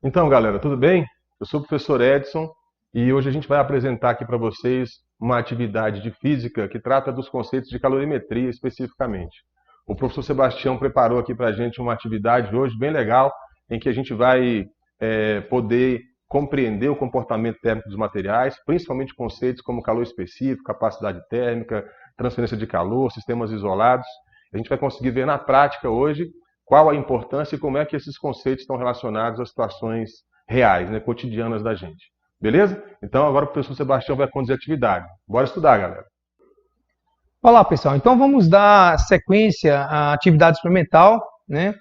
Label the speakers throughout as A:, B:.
A: Então, galera, tudo bem? Eu sou o professor Edson e hoje a gente vai apresentar aqui para vocês uma atividade de física que trata dos conceitos de calorimetria especificamente. O professor Sebastião preparou aqui para a gente uma atividade hoje bem legal, em que a gente vai poder compreender o comportamento térmico dos materiais, principalmente conceitos como calor específico, capacidade térmica, transferência de calor, sistemas isolados. A gente vai conseguir ver na prática hoje qual a importância e como é que esses conceitos estão relacionados às situações reais, né, cotidianas da gente. Beleza? Então agora o professor Sebastião vai conduzir a atividade. Bora estudar, galera.
B: Olá, pessoal. Então vamos dar sequência à atividade experimental, né?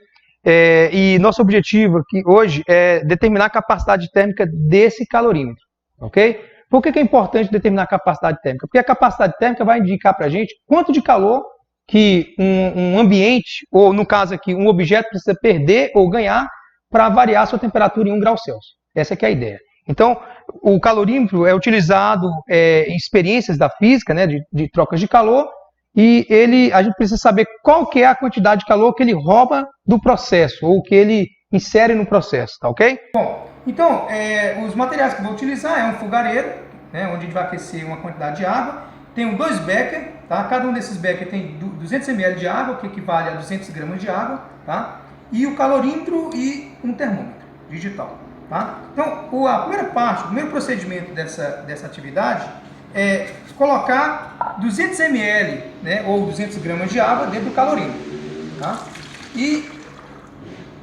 B: E nosso objetivo aqui hoje é determinar a capacidade térmica desse calorímetro, ok? Por que é importante determinar a capacidade térmica? Porque a capacidade térmica vai indicar para a gente quanto de calor que um ambiente, ou no caso aqui, um objeto precisa perder ou ganhar para variar sua temperatura em 1 grau Celsius. Essa que é a ideia. Então, o calorímetro é utilizado em experiências da física, né, de trocas de calor, e a gente precisa saber qual que é a quantidade de calor que ele rouba do processo, ou que ele insere no processo, tá ok?
C: Bom, então, os materiais que eu vou utilizar é um fogareiro, né, onde a gente vai aquecer uma quantidade de água. Tenho 2 beckers, tá? Cada um desses beckers tem 200 ml de água, que equivale a 200 gramas de água, tá? E o calorímetro e um termômetro digital, tá? Então, a primeira parte, o primeiro procedimento dessa atividade é colocar 200 ml, né, ou 200 gramas de água dentro do calorímetro, tá? E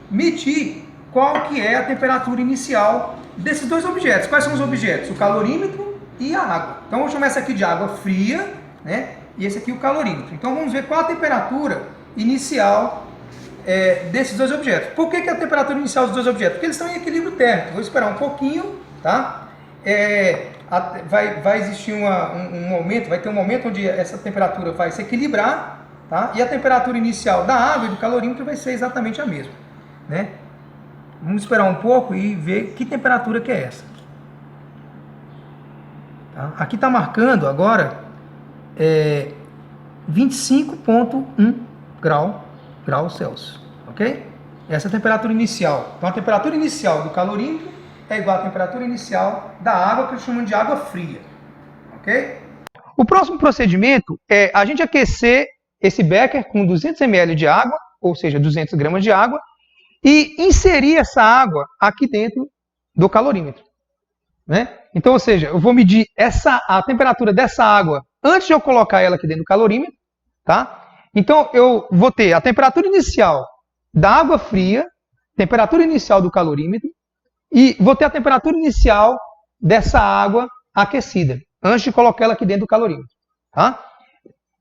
C: medir qual que é a temperatura inicial desses dois objetos. Quais são os objetos? O calorímetro e a água. Então, vou chamar essa aqui de água fria, né? E esse aqui o calorímetro. Então, vamos ver qual a temperatura inicial desses dois objetos. Por que a temperatura inicial dos dois objetos? Porque eles estão em equilíbrio térmico. Vou esperar um pouquinho, tá? Vai existir um momento, vai ter um momento onde essa temperatura vai se equilibrar, tá? E a temperatura inicial da água e do calorímetro vai ser exatamente a mesma, né? Vamos esperar um pouco e ver que temperatura que é essa. Tá? Aqui está marcando agora 25,1 graus Celsius, ok? Essa é a temperatura inicial. Então a temperatura inicial do calorímetro é igual à temperatura inicial da água, que eles chamam de água fria, ok?
B: O próximo procedimento é a gente aquecer esse becker com 200 ml de água, ou seja, 200 gramas de água, e inserir essa água aqui dentro do calorímetro, né? Então, ou seja, eu vou medir a temperatura dessa água antes de eu colocar ela aqui dentro do calorímetro, tá? Então, eu vou ter a temperatura inicial da água fria, temperatura inicial do calorímetro, e vou ter a temperatura inicial dessa água aquecida, antes de colocar ela aqui dentro do calorímetro, tá?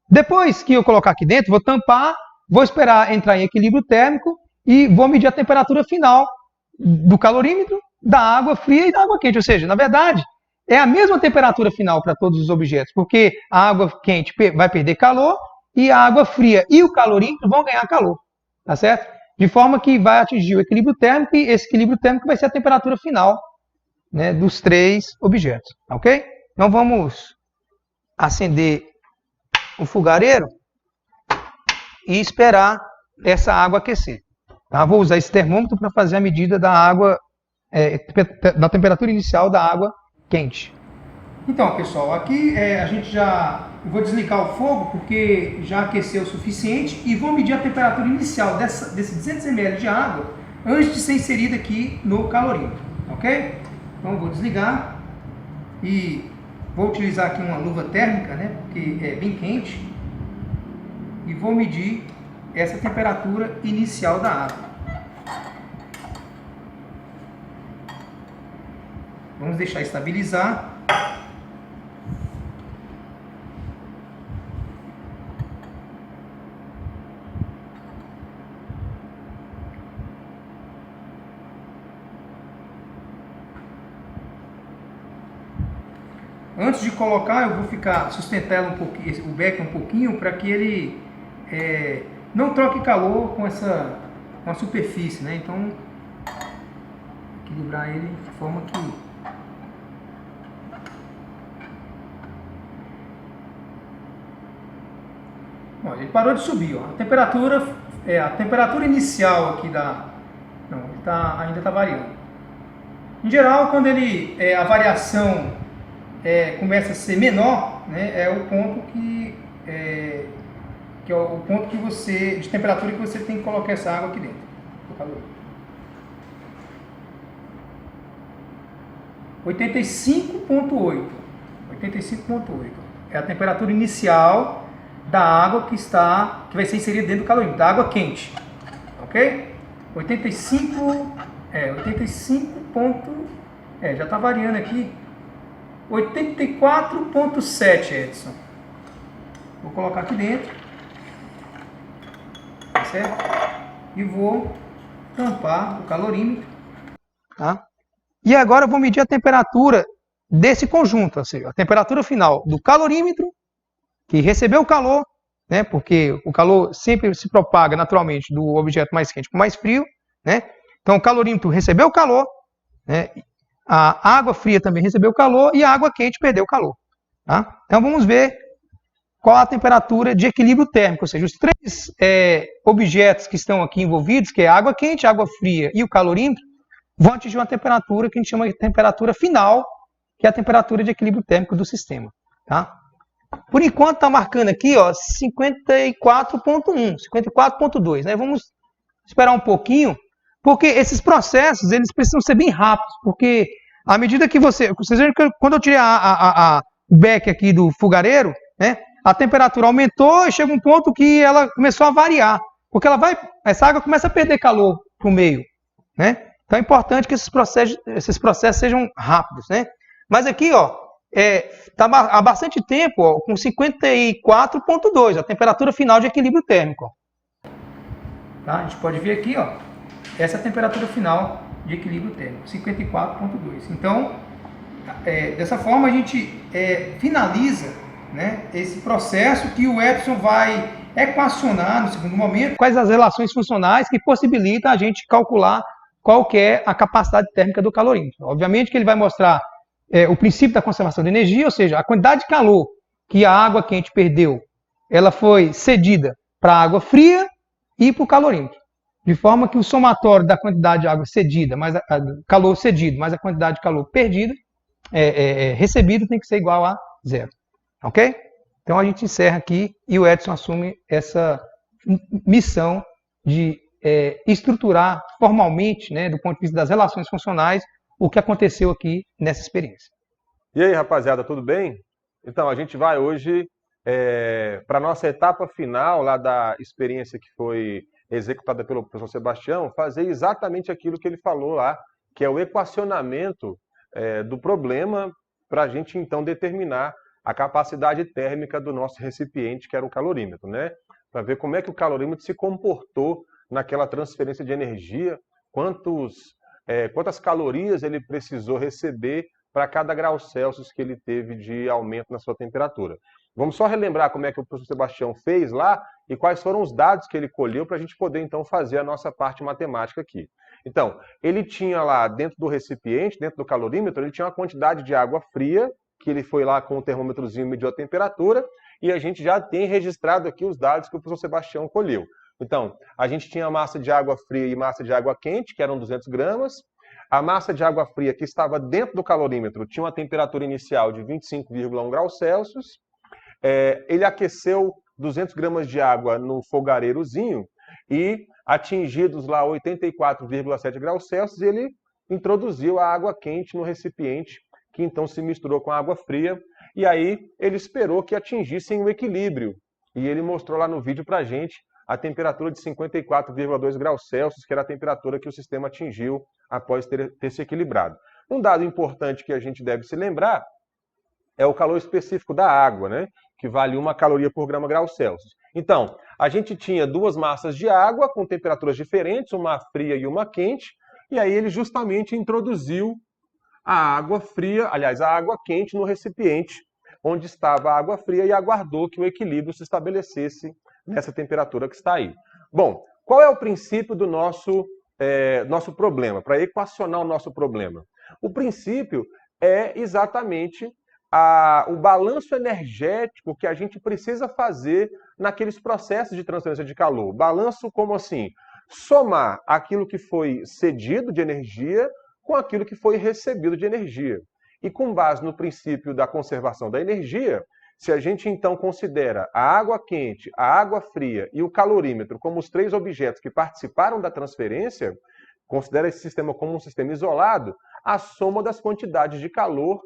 B: Depois que eu colocar aqui dentro, vou tampar, vou esperar entrar em equilíbrio térmico, e vou medir a temperatura final do calorímetro, da água fria e da água quente. Ou seja, na verdade, é a mesma temperatura final para todos os objetos, porque a água quente vai perder calor e a água fria e o calorímetro vão ganhar calor, tá certo? De forma que vai atingir o equilíbrio térmico e esse equilíbrio térmico vai ser a temperatura final, né, dos 3 objetos, ok? Então vamos acender o fogareiro e esperar essa água aquecer. Tá? Vou usar esse termômetro para fazer a medida da água, da temperatura inicial da água quente.
C: Então, pessoal, aqui eu vou desligar o fogo porque já aqueceu o suficiente e vou medir a temperatura inicial desse 200 ml de água antes de ser inserida aqui no calorímetro, ok? Então, vou desligar e vou utilizar aqui uma luva térmica, né, porque é bem quente, e vou medir essa temperatura inicial da água. Vamos deixar estabilizar. Antes de colocar, eu vou sustentar ela um pouquinho, o becker um pouquinho, para que ele não troque calor com a superfície, né? Então, equilibrar ele de forma que Bom, ele parou de subir, ó. A temperatura inicial aqui ainda está variando. Em geral, quando a variação começa a ser menor, né, é o ponto que é o ponto de temperatura que você tem que colocar essa água aqui dentro do calorômetro. 85,8. 85,8 é a temperatura inicial da água que vai ser inserida dentro do calorômetro, da água quente, ok? 85 já está variando aqui. 84,7, Edson. Vou colocar aqui dentro, tá certo? E vou tampar o calorímetro,
B: tá? E agora eu vou medir a temperatura desse conjunto, ou seja, a temperatura final do calorímetro, que recebeu o calor, né, porque o calor sempre se propaga naturalmente do objeto mais quente para o mais frio, né? Então o calorímetro recebeu o calor, né, a água fria também recebeu o calor e a água quente perdeu o calor. Tá? Então vamos ver qual a temperatura de equilíbrio térmico, ou seja, os três objetos que estão aqui envolvidos, que é a água quente, a água fria e o calorímetro, vão atingir uma temperatura que a gente chama de temperatura final, que é a temperatura de equilíbrio térmico do sistema. Tá? Por enquanto está marcando aqui 54,1, 54,2. Né? Vamos esperar um pouquinho, porque esses processos eles precisam ser bem rápidos, porque à medida que vocês viram que quando eu tirei o beck aqui do fogareiro, né, a temperatura aumentou e chega um ponto que ela começou a variar, porque essa água começa a perder calor para o meio, né? Então é importante que esses processos sejam rápidos, né? Mas aqui, está há bastante tempo, com 54,2, a temperatura final de equilíbrio térmico.
C: Tá? A gente pode ver aqui, essa é a temperatura final de equilíbrio térmico, 54,2. Então, dessa forma a gente finaliza, né, esse processo que o Edson vai equacionar no segundo momento.
B: Quais as relações funcionais que possibilitam a gente calcular qual que é a capacidade térmica do calorímetro. Obviamente que ele vai mostrar o princípio da conservação de energia, ou seja, a quantidade de calor que a água quente perdeu, ela foi cedida para a água fria e para o calorímetro. De forma que o somatório da quantidade de água cedida, mais calor cedido, mais a quantidade de calor perdida, recebido, tem que ser igual a zero. Ok? Então a gente encerra aqui e o Edson assume essa missão de estruturar formalmente, né, do ponto de vista das relações funcionais, o que aconteceu aqui nessa experiência.
A: E aí, rapaziada, tudo bem? Então, a gente vai hoje para a nossa etapa final lá da experiência que foi executada pelo professor Sebastião, fazer exatamente aquilo que ele falou lá, que é o equacionamento do problema para a gente, então, determinar a capacidade térmica do nosso recipiente, que era o calorímetro, né? Para ver como é que o calorímetro se comportou naquela transferência de energia, quantas calorias ele precisou receber para cada grau Celsius que ele teve de aumento na sua temperatura. Vamos só relembrar como é que o professor Sebastião fez lá e quais foram os dados que ele colheu para a gente poder, então, fazer a nossa parte matemática aqui. Então, ele tinha lá dentro do recipiente, dentro do calorímetro, ele tinha uma quantidade de água fria, que ele foi lá com o termômetrozinho mediu a temperatura, e a gente já tem registrado aqui os dados que o professor Sebastião colheu. Então, a gente tinha massa de água fria e massa de água quente, que eram 200 gramas. A massa de água fria que estava dentro do calorímetro tinha uma temperatura inicial de 25,1 graus Celsius. Ele aqueceu 200 gramas de água no fogareirozinho e, atingidos lá 84,7 graus Celsius, ele introduziu a água quente no recipiente, que então se misturou com a água fria, e aí ele esperou que atingissem o equilíbrio. E ele mostrou lá no vídeo para a gente a temperatura de 54,2 graus Celsius, que era a temperatura que o sistema atingiu após ter se equilibrado. Um dado importante que a gente deve se lembrar é o calor específico da água, né? Que vale 1 caloria por grau Celsius. Então, a gente tinha duas massas de água com temperaturas diferentes, uma fria e uma quente, e aí ele justamente introduziu a água fria, aliás, a água quente no recipiente onde estava a água fria e aguardou que o equilíbrio se estabelecesse nessa temperatura que está aí. Bom, qual é o princípio do nosso problema, para equacionar o nosso problema? O princípio é exatamente o balanço energético que a gente precisa fazer naqueles processos de transferência de calor. Balanço como assim? Somar aquilo que foi cedido de energia com aquilo que foi recebido de energia. E com base no princípio da conservação da energia, se a gente então considera a água quente, a água fria e o calorímetro como os 3 objetos que participaram da transferência, considera esse sistema como um sistema isolado, a soma das quantidades de calor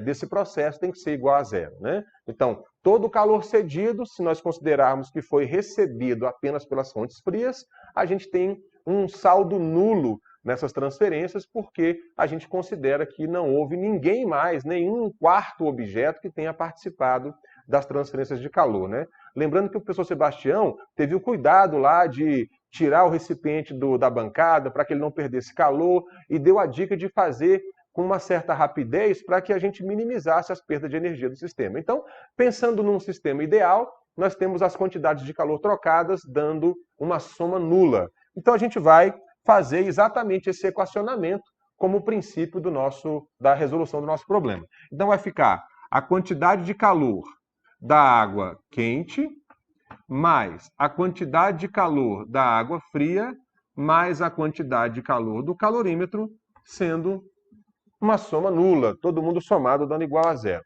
A: desse processo tem que ser igual a 0, né? Então, todo o calor cedido, se nós considerarmos que foi recebido apenas pelas fontes frias, a gente tem um saldo nulo nessas transferências, porque a gente considera que não houve ninguém mais, nenhum quarto objeto que tenha participado das transferências de calor, né? Lembrando que o professor Sebastião teve o cuidado lá de tirar o recipiente da bancada para que ele não perdesse calor e deu a dica de fazer com uma certa rapidez para que a gente minimizasse as perdas de energia do sistema. Então, pensando num sistema ideal, nós temos as quantidades de calor trocadas dando uma soma nula. Então, a gente vai fazer exatamente esse equacionamento como princípio da resolução do nosso problema. Então, vai ficar a quantidade de calor da água quente mais a quantidade de calor da água fria mais a quantidade de calor do calorímetro, sendo uma soma nula, todo mundo somado dando igual a 0.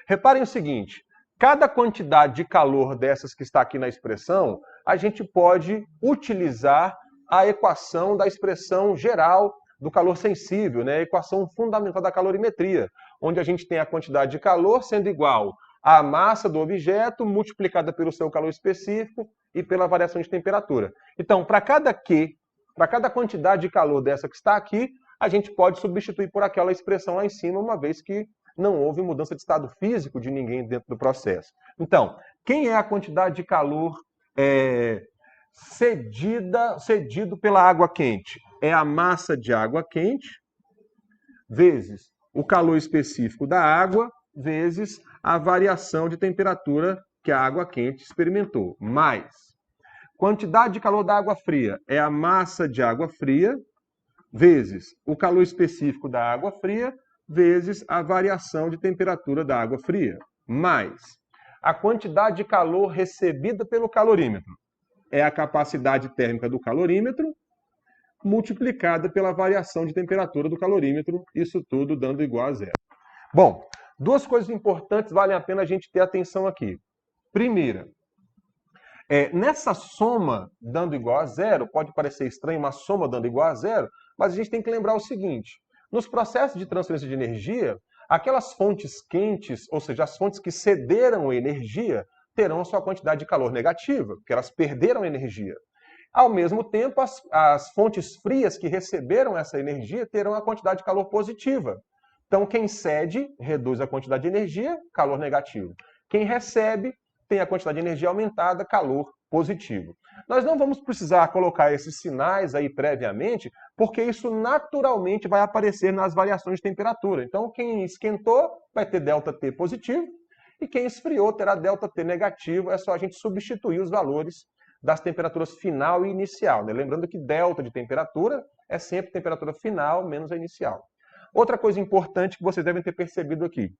A: Reparem o seguinte, cada quantidade de calor dessas que está aqui na expressão, a gente pode utilizar a equação da expressão geral do calor sensível, né? A equação fundamental da calorimetria, onde a gente tem a quantidade de calor sendo igual à massa do objeto multiplicada pelo seu calor específico e pela variação de temperatura. Então, para cada quantidade de calor dessa que está aqui, a gente pode substituir por aquela expressão lá em cima, uma vez que não houve mudança de estado físico de ninguém dentro do processo. Então, quem é a quantidade de calor cedido pela água quente? É a massa de água quente vezes o calor específico da água vezes a variação de temperatura que a água quente experimentou. Mais quantidade de calor da água fria é a massa de água fria vezes o calor específico da água fria vezes a variação de temperatura da água fria. Mais a quantidade de calor recebida pelo calorímetro é a capacidade térmica do calorímetro multiplicada pela variação de temperatura do calorímetro, isso tudo dando igual a 0. Bom, duas coisas importantes valem a pena a gente ter atenção aqui. Primeira, nessa soma dando igual a 0, pode parecer estranho uma soma dando igual a 0, mas a gente tem que lembrar o seguinte, nos processos de transferência de energia, aquelas fontes quentes, ou seja, as fontes que cederam energia, terão a sua quantidade de calor negativa, porque elas perderam energia. Ao mesmo tempo, as fontes frias que receberam essa energia terão a quantidade de calor positiva. Então, quem cede reduz a quantidade de energia, calor negativo. Quem recebe tem a quantidade de energia aumentada, calor positivo. Nós não vamos precisar colocar esses sinais aí previamente, porque isso naturalmente vai aparecer nas variações de temperatura. Então, quem esquentou vai ter ΔT positivo, e quem esfriou terá ΔT negativo, é só a gente substituir os valores das temperaturas final e inicial, né? Lembrando que delta de temperatura é sempre temperatura final menos a inicial. Outra coisa importante que vocês devem ter percebido aqui.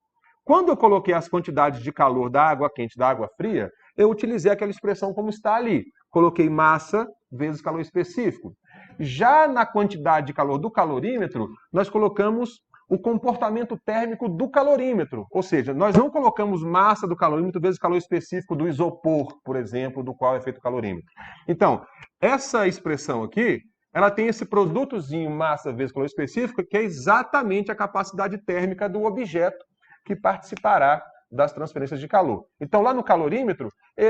A: Quando eu coloquei as quantidades de calor da água quente e da água fria, eu utilizei aquela expressão como está ali. Coloquei massa vezes calor específico. Já na quantidade de calor do calorímetro, nós colocamos o comportamento térmico do calorímetro. Ou seja, nós não colocamos massa do calorímetro vezes calor específico do isopor, por exemplo, do qual é feito o calorímetro. Então, essa expressão aqui, ela tem esse produtozinho massa vezes calor específico, que é exatamente a capacidade térmica do objeto que participará das transferências de calor. Então, lá no calorímetro,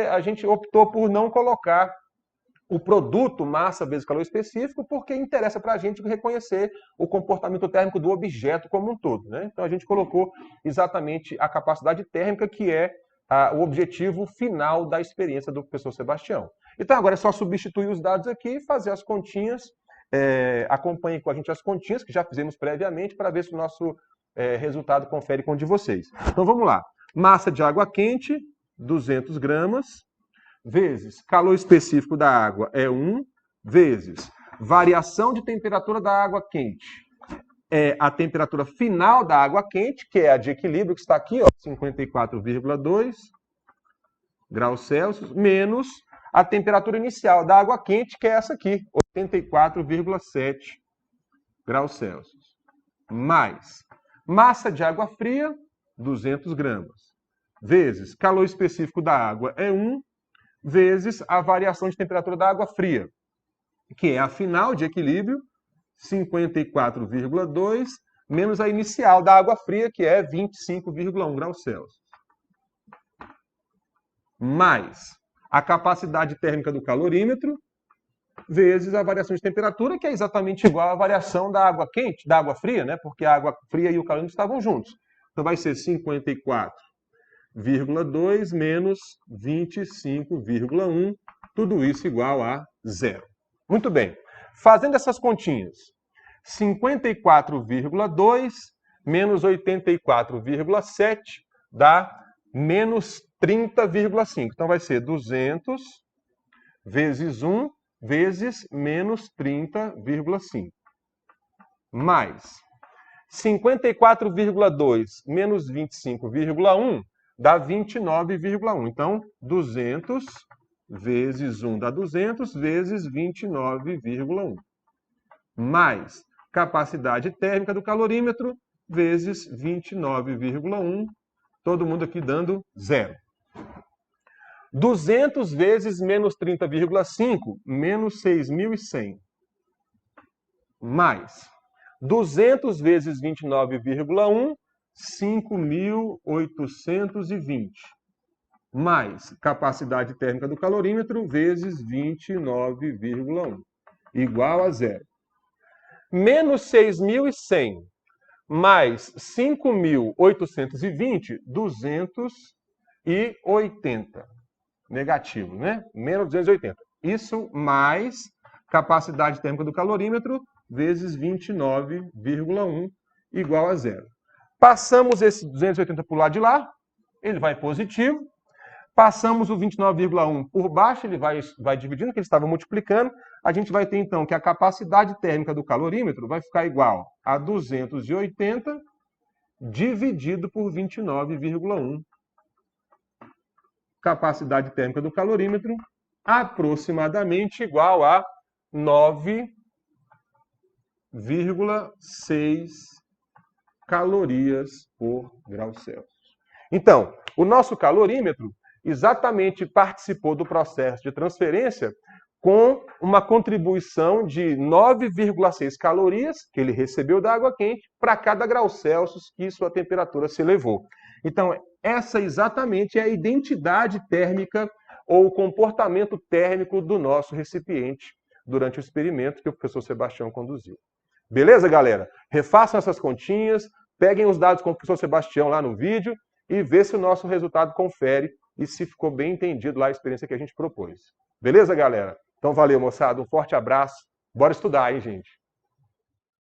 A: a gente optou por não colocar o produto massa vezes calor específico, porque interessa para a gente reconhecer o comportamento térmico do objeto como um todo, né? Então, a gente colocou exatamente a capacidade térmica, que é o objetivo final da experiência do professor Sebastião. Então, agora é só substituir os dados aqui e fazer as continhas. Acompanhem com a gente as continhas, que já fizemos previamente, para ver se o nosso resultado confere com o de vocês. Então, vamos lá. Massa de água quente, 200 gramas, vezes calor específico da água é 1, vezes variação de temperatura da água quente, é a temperatura final da água quente, que é a de equilíbrio, que está aqui, 54,2 graus Celsius, menos a temperatura inicial da água quente, que é essa aqui, 84,7 graus Celsius. Mais massa de água fria, 200 gramas. Vezes calor específico da água é 1, vezes a variação de temperatura da água fria, que é a final de equilíbrio, 54,2, menos a inicial da água fria, que é 25,1 graus Celsius. Mais a capacidade térmica do calorímetro, vezes a variação de temperatura, que é exatamente igual à variação da água quente, da água fria, né? Porque a água fria e o calorímetro estavam juntos. Então vai ser 54,2 menos 25,1, tudo isso igual a 0. Muito bem. Fazendo essas continhas, 54,2 menos 84,7 dá menos 30,5. Então vai ser 200 vezes 1 vezes menos 30,5. Mais 54,2 menos 25,1 dá 29,1. Então, 200 vezes 1 dá 200 vezes 29,1. Mais capacidade térmica do calorímetro vezes 29,1. Todo mundo aqui dando 0. 200 vezes menos 30,5, menos 6.100. Mais 200 vezes 29,1, 5.820. Mais capacidade térmica do calorímetro vezes 29,1, igual a 0. Menos 6.100 mais 5.820, 280. Negativo, né? Menos 280. Isso mais capacidade térmica do calorímetro vezes 29,1 igual a 0. Passamos esse 280 para o lado de lá, ele vai positivo. Passamos o 29,1 por baixo, ele vai dividindo, porque ele estava multiplicando. A gente vai ter, então, que a capacidade térmica do calorímetro vai ficar igual a 280 dividido por 29,1. Capacidade térmica do calorímetro aproximadamente igual a 9,6 calorias por grau Celsius. Então, o nosso calorímetro exatamente participou do processo de transferência com uma contribuição de 9,6 calorias que ele recebeu da água quente para cada grau Celsius que sua temperatura se elevou. Então, essa exatamente é a identidade térmica ou o comportamento térmico do nosso recipiente durante o experimento que o professor Sebastião conduziu. Beleza, galera? Refaçam essas continhas, peguem os dados com o professor Sebastião lá no vídeo e vê se o nosso resultado confere e se ficou bem entendido lá a experiência que a gente propôs. Beleza, galera? Então valeu, moçada. Um forte abraço. Bora estudar, hein, gente?